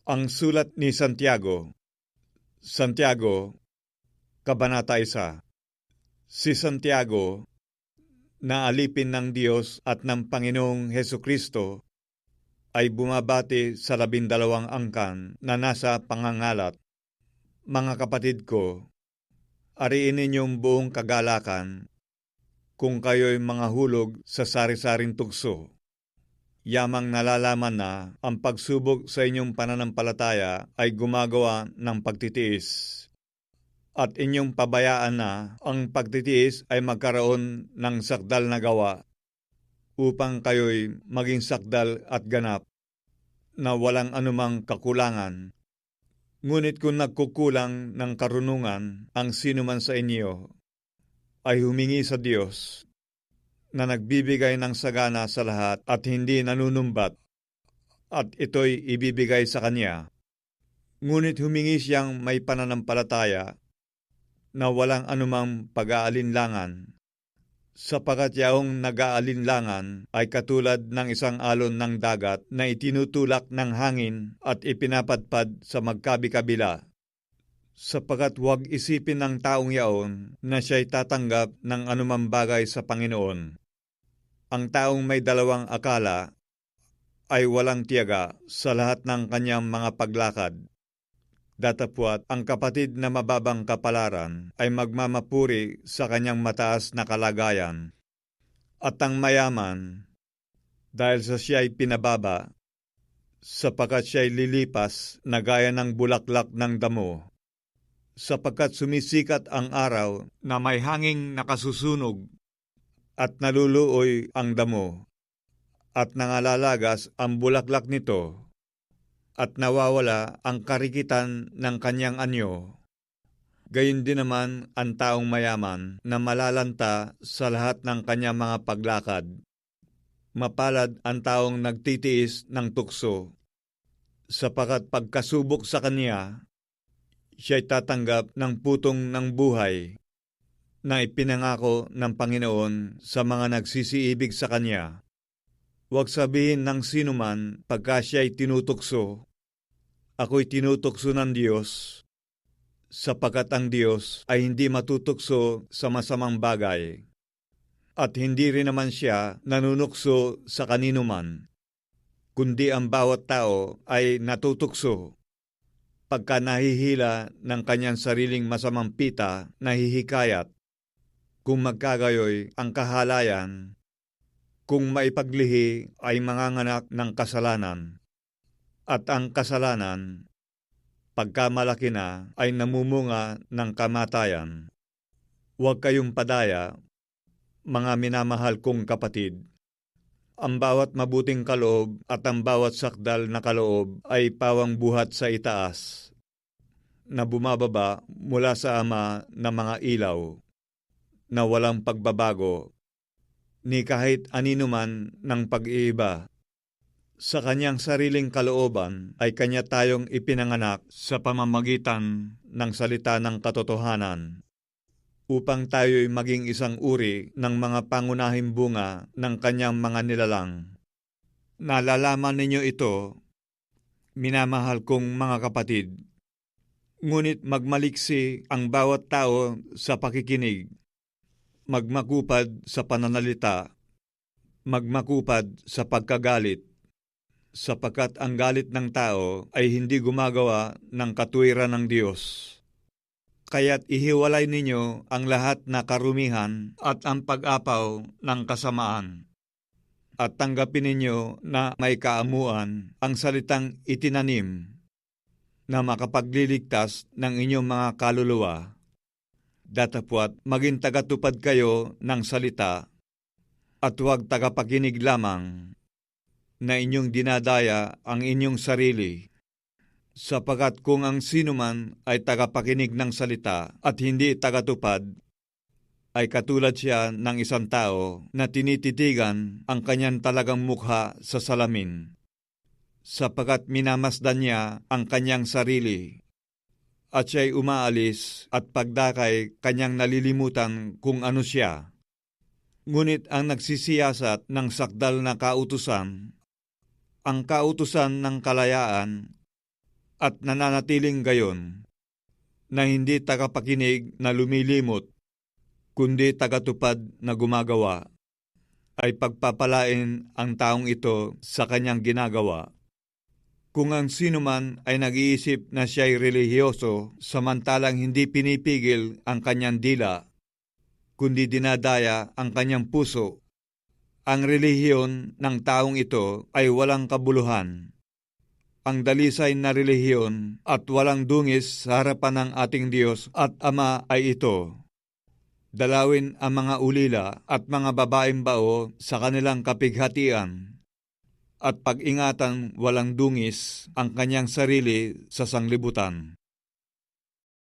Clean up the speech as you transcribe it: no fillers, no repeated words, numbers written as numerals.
Ang sulat ni Santiago. Santiago, Kabanata 1. Si Santiago, na alipin ng Diyos at ng Panginoong Hesukristo, ay bumabati sa 12 angkan na nasa pangangalat. Mga kapatid ko, ariin ninyong buong kagalakan kung kayo'y mga hulog sa sari-saring tukso. Yamang nalalaman na ang pagsubok sa inyong pananampalataya ay gumagawa ng pagtitiis. At inyong pabayaan na ang pagtitiis ay magkaroon ng sakdal na gawa upang kayo'y maging sakdal at ganap na walang anumang kakulangan. Ngunit kung nagkukulang ng karunungan ang sinuman sa inyo, ay humingi sa Diyos na nagbibigay ng sagana sa lahat at hindi nanunumbat, at ito'y ibibigay sa Kanya. Ngunit humingi siyang may pananampalataya na walang anumang pag-aalinlangan, sapagkat yaong nag-aalinlangan ay katulad ng isang alon ng dagat na itinutulak ng hangin at ipinapadpad sa magkabi-kabila. Sapagkat huwag isipin ng taong yaon na siya'y tatanggap ng anumang bagay sa Panginoon. Ang taong may dalawang akala ay walang tiyaga sa lahat ng kanyang mga paglakad. Datapwat ang kapatid na mababang kapalaran ay magmamapuri sa kanyang mataas na kalagayan. At ang mayaman, dahil sa siya'y pinababa, sapagkat siya'y lilipas na gaya ng bulaklak ng damo. Sapagkat sumisikat ang araw na may hanging nakasusunog at naluluoy ang damo, at nangalalagas ang bulaklak nito, at nawawala ang karikitan ng kanyang anyo. Gayon din naman ang taong mayaman na malalanta sa lahat ng kanyang mga paglakad. Mapalad ang taong nagtitiis ng tukso, sapagkat pagkasubok sa kanya, siya'y tatanggap ng putong ng buhay na ipinangako ng Panginoon sa mga nagsisiibig sa Kanya. Huwag sabihin ng sinuman pagka siya'y tinutukso, ako'y tinutukso ng Diyos, sapagkat ang Diyos ay hindi matutukso sa masamang bagay, at hindi rin naman siya nanunukso sa kaninuman, kundi ang bawat tao ay natutukso pagka nahihila ng kanyang sariling masamang pita na hihikayat. Kung magkagayoy ang kahalayan, kung maipaglihi ay manganganak ng kasalanan, at ang kasalanan, pagka malaki na, ay namumunga ng kamatayan. Huwag kayong padaya, mga minamahal kong kapatid. Ang bawat mabuting kaloob at ang bawat sakdal na kaloob ay pawang buhat sa itaas, na bumababa mula sa Ama ng mga ilaw, na walang pagbabago, ni kahit aninuman ng pag-iiba. Sa kanyang sariling kalooban ay kanya tayong ipinanganak sa pamamagitan ng salita ng katotohanan, upang tayo'y maging isang uri ng mga pangunahing bunga ng kanyang mga nilalang. Nalalaman ninyo ito, minamahal kong mga kapatid, ngunit magmaliksi ang bawat tao sa pakikinig, magmakupad sa pananalita, magmakupad sa pagkagalit, sapagkat ang galit ng tao ay hindi gumagawa ng katuwiran ng Diyos. Kaya't ihiwalay ninyo ang lahat na karumihan at ang pag-apaw ng kasamaan, at tanggapin ninyo na may kaamuan ang salitang itinanim na makapagliligtas ng inyong mga kaluluwa. Datapwat maging tagatupad kayo ng salita, at huwag tagapakinig lamang na inyong dinadaya ang inyong sarili, sapagkat kung ang sinuman ay tagapakinig ng salita at hindi tagatupad, ay katulad siya ng isang tao na tinititigan ang kanyang talagang mukha sa salamin, sapagkat minamasdan niya ang kanyang sarili, at siya'y umaalis at pagdakay kanyang nalilimutan kung ano siya. Ngunit ang nagsisiyasat ng sakdal na kautusan, ang kautusan ng kalayaan, at nananatiling gayon, na hindi tagapakinig na lumilimot, kundi tagatupad na gumagawa, ay pagpapalain ang taong ito sa kanyang ginagawa. Kung ang sino man ay nag-iisip na siya'y relihiyoso samantalang hindi pinipigil ang kanyang dila, kundi dinadaya ang kanyang puso, ang relihiyon ng taong ito ay walang kabuluhan. Ang dalisay na relihiyon at walang dungis sa harapan ng ating Diyos at Ama ay ito: dalawin ang mga ulila at mga babaeng bao sa kanilang kapighatian, at pag-ingatan walang dungis ang kanyang sarili sa sanglibutan.